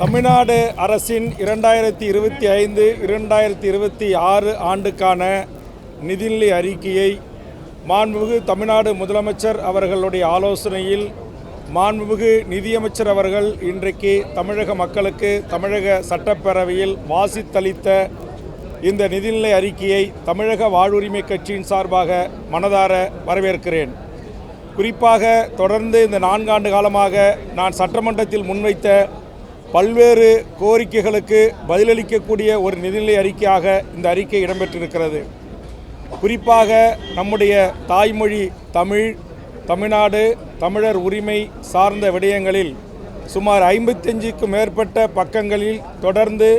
தமிழ்நாடு அரசின் 2025-2026 ஆண்டுக்கான நிதிநிலை அறிக்கையை மாண்புமிகு தமிழ்நாடு முதலமைச்சர் அவர்களுடைய ஆலோசனையில் மாண்புமிகு நிதியமைச்சர் அவர்கள் இன்றைக்கு தமிழக மக்களுக்கு தமிழக சட்டப்பேரவையில் வாசித்தளித்த இந்த நிதிநிலை அறிக்கையை தமிழக வாழ்வுரிமை கட்சியின் சார்பாக மனதார வரவேற்கிறேன். குறிப்பாக தொடர்ந்து இந்த 4 ஆண்டு காலமாக நான் சட்டமன்றத்தில் முன்வைத்த பல்வேறு கோரிக்கைகளுக்கு பதிலளிக்கக்கூடிய ஒரு நிதிநிலை அறிக்கையாக இந்த அறிக்கை இடம்பெற்றிருக்கிறது. குறிப்பாக நம்முடைய தாய்மொழி தமிழ்நாடு தமிழர் உரிமை சார்ந்த விடயங்களில் சுமார் 55க்கும் மேற்பட்ட பக்கங்களில் தொடர்ந்து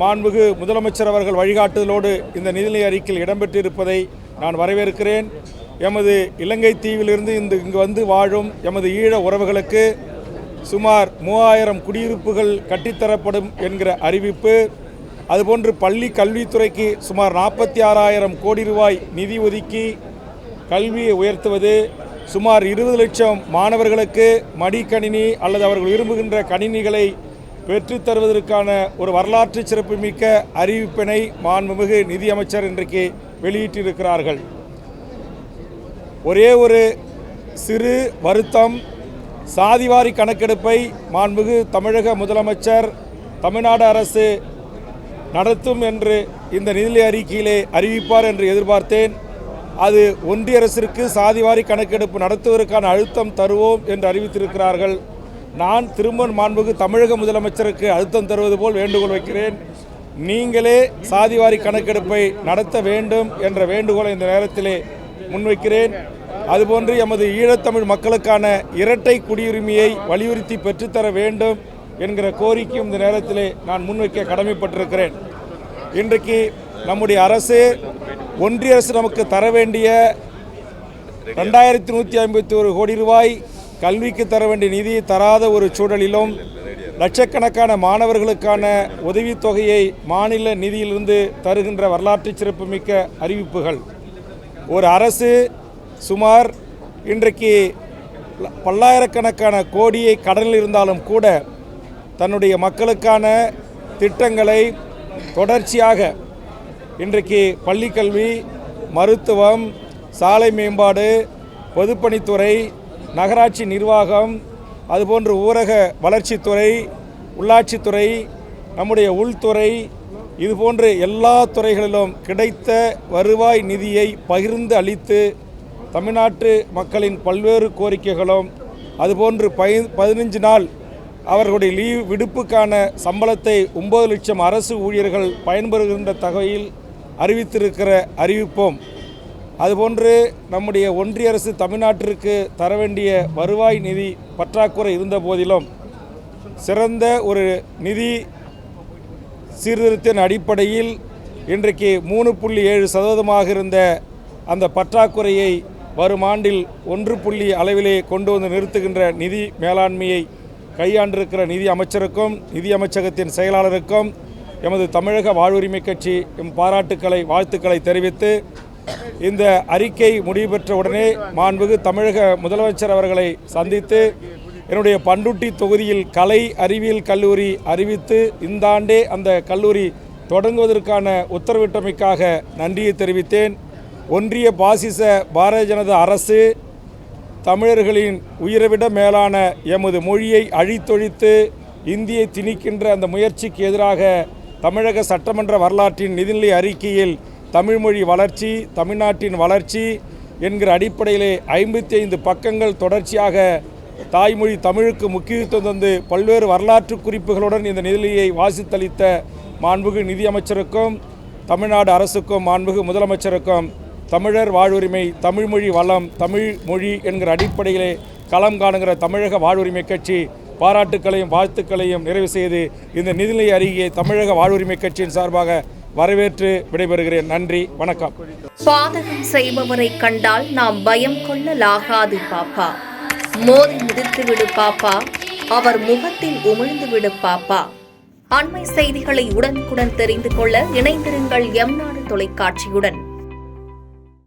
மாண்புமிகு முதலமைச்சர் அவர்கள் வழிகாட்டுதலோடு இந்த நிதிநிலை அறிக்கையில் இடம்பெற்றிருப்பதை நான் வரவேற்கிறேன். எமது இலங்கை தீவிலிருந்து இங்கு வந்து வாழும் எமது ஈழ உறவுகளுக்கு சுமார் 3000 குடியிருப்புகள் கட்டித்தரப்படும் என்கிற அறிவிப்பு, அதுபோன்று பள்ளி கல்வித்துறைக்கு சுமார் 46,000 கோடி ரூபாய் நிதி ஒதுக்கி கல்வியை உயர்த்துவது, சுமார் 20 லட்சம் மாணவர்களுக்கு மடிக்கணினி அல்லது அவர்கள் விரும்புகின்ற கணினிகளை பெற்றுத்தருவதற்கான ஒரு வரலாற்று சிறப்புமிக்க அறிவிப்பினை மாண்புமிகு நிதியமைச்சர் இன்றைக்கு வெளியிட்டிருக்கிறார்கள். ஒரே ஒரு சிறு வருத்தம், சாதிவாரி கணக்கெடுப்பை மாண்புமிகு தமிழக முதலமைச்சர் தமிழ்நாடு அரசு நடத்தும் என்று இந்த நிதிநிலை அறிக்கையிலே அறிவிப்பார் என்று எதிர்பார்த்தேன். அது ஒன்றிய அரசிற்கு சாதிவாரி கணக்கெடுப்பு நடத்துவதற்கான அழுத்தம் தருவோம் என்று அறிவித்திருக்கிறார்கள். நான் திரும்ப மாண்புமிகு தமிழக முதலமைச்சருக்கு அழுத்தம் தருவது போல் வேண்டுகோள் வைக்கிறேன். நீங்களே சாதிவாரி கணக்கெடுப்பை நடத்த வேண்டும் என்ற வேண்டுகோளை இந்த நேரத்திலே முன்வைக்கிறேன். அதுபோன்று எமது ஈழத்தமிழ் மக்களுக்கான இரட்டை குடியுரிமையை வலியுறுத்தி பெற்றுத்தர வேண்டும் என்கிற கோரிக்கையும் இந்த நேரத்திலே நான் முன்வைக்க கடமைப்பட்டிருக்கிறேன். இன்றைக்கு நம்முடைய அரசு, ஒன்றிய அரசு நமக்கு தர வேண்டிய 2151 கோடி ரூபாய் கல்விக்கு தர வேண்டிய நிதியை தராத ஒரு சூழலிலும் லட்சக்கணக்கான மாணவர்களுக்கான உதவித்தொகையை மாநில நிதியிலிருந்து தருகின்ற வரலாற்று சிறப்புமிக்க அறிவிப்புகள், ஒரு அரசு சுமார் இன்றைக்கு பல்லாயிரக்கணக்கான கோடியை கடனில் இருந்தாலும் கூட தன்னுடைய மக்களுக்கான திட்டங்களை தொடர்ச்சியாக இன்றைக்கு பள்ளிக்கல்வி, மருத்துவம், சாலை மேம்பாடு, பொதுப்பணித்துறை, நகராட்சி நிர்வாகம், அதுபோன்று ஊரக வளர்ச்சித்துறை, உள்ளாட்சித்துறை, நம்முடைய உள்துறை, இதுபோன்று எல்லா துறைகளிலும் கிடைத்த வருவாய் நிதியை பகிர்ந்து அளித்து தமிழ்நாட்டு மக்களின் பல்வேறு கோரிக்கைகளும், அதுபோன்று 15 நாள் அவர்களுடைய லீவ் விடுப்புக்கான சம்பளத்தை 9 லட்சம் அரசு ஊழியர்கள் பயன்பெறுகின்ற தகவலில் அறிவித்திருக்கிற அறிவிப்போம். அதுபோன்று நம்முடைய ஒன்றிய அரசு தமிழ்நாட்டிற்கு தர வேண்டிய வருவாய் நிதி பற்றாக்குறை இருந்த போதிலும் சிறந்த ஒரு நிதி சீர்திருத்தின் அடிப்படையில் இன்றைக்கு 3.7% இருந்த அந்த பற்றாக்குறையை வரும் ஆண்டில் 1 அளவிலே கொண்டு வந்து நிறுத்துகின்ற நிதி மேலாண்மையை கையாண்டிருக்கிற நிதி அமைச்சருக்கும் நிதி அமைச்சகத்தின் செயலாளருக்கும் எமது தமிழக வாழ்வுரிமை கட்சி பாராட்டுக்களை, வாழ்த்துக்களை தெரிவித்து, இந்த அறிக்கை முடிவு பெற்ற உடனே மாண்புமிகு தமிழக முதலமைச்சர் அவர்களை சந்தித்து என்னுடைய பண்ருட்டி தொகுதியில் கலை அறிவியல் கல்லூரி அறிவித்து இந்த ஆண்டே அந்த கல்லூரி தொடங்குவதற்கான உத்தரவிட்டமைக்காக நன்றியை தெரிவித்தேன். ஒன்றிய பாசிச பாரதிய ஜனதா அரசு தமிழர்களின் உயிரைவிட மேலான எமது மொழியை அழித்தொழித்து இந்தியை திணிக்கின்ற அந்த முயற்சிக்கு எதிராக தமிழக சட்டமன்ற வரலாற்றின் நிதிநிலை அறிக்கையில் தமிழ்மொழி வளர்ச்சி, தமிழ்நாட்டின் வளர்ச்சி என்கிற அடிப்படையிலே 55 பக்கங்கள் தொடர்ச்சியாக தாய்மொழி தமிழுக்கு முக்கியத்துவம் தந்து பல்வேறு வரலாற்று குறிப்புகளுடன் இந்த நிதிநிலையை வாசித்தளித்த மாண்புமிகு நிதியமைச்சருக்கும் தமிழ்நாடு அரசுக்கும் மாண்புமிகு முதலமைச்சருக்கும் தமிழர் வாழ்வுரிமை, தமிழ்மொழி வளம், தமிழ் மொழி என்கிற அடிப்படையிலே களம் காணுகிற தமிழக வாழ்வுரிமை கட்சி பாராட்டுக்களையும் வாழ்த்துக்களையும் நிறைவு செய்து இந்த நிதிநிலை அறிக்கையை தமிழக வாழ்வுரிமை கட்சியின் சார்பாக வரவேற்று விடைபெறுகிறேன். நன்றி, வணக்கம். பாதகம் செய்பவரை கண்டால் நாம் பயம் கொள்ளலாகாது பாப்பா, மோதி மிதித்து விடு பாப்பா, அவர் முகத்தில் உமிழ்ந்து விடு பாப்பா. அண்மை செய்திகளை உடனுக்குடன் தெரிந்து கொள்ள இணைந்திருங்கள் எம் நாடு தொலைக்காட்சியுடன்.